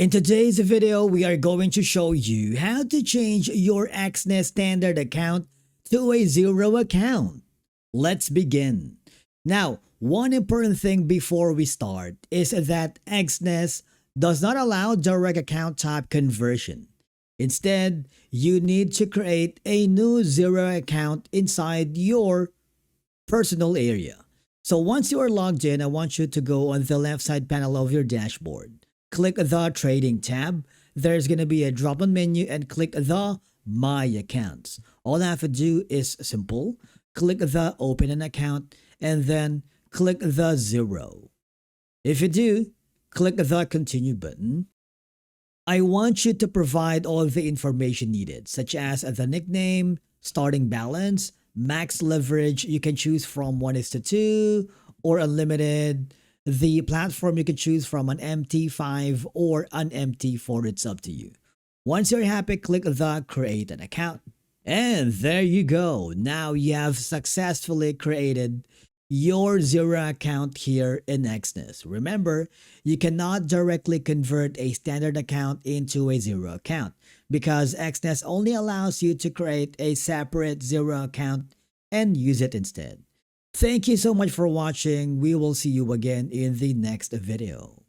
In today's video, we are going to show you how to change your Exness standard account to a zero account. Let's begin. Now, one important thing before we start is that Exness does not allow direct account type conversion. Instead, you need to create a new zero account inside your personal area. So once you are logged in, I want you to go on the left side panel of your dashboard. Click the Trading tab. There's going to be a drop-down menu and click the My Accounts. All I have to do is simple. Click the Open an Account and then click the 0. If you do, click the Continue button. I want you to provide all the information needed, such as the nickname, starting balance, max leverage. You can choose from 1:2 or unlimited. The platform you can choose from an MT5 or an MT4, it's up to you. Once you're happy, click the Create an Account. And there you go. Now you have successfully created your zero account here in Exness. Remember, you cannot directly convert a standard account into a zero account because Exness only allows you to create a separate zero account and use it instead. Thank you so much for watching. We will see you again in the next video.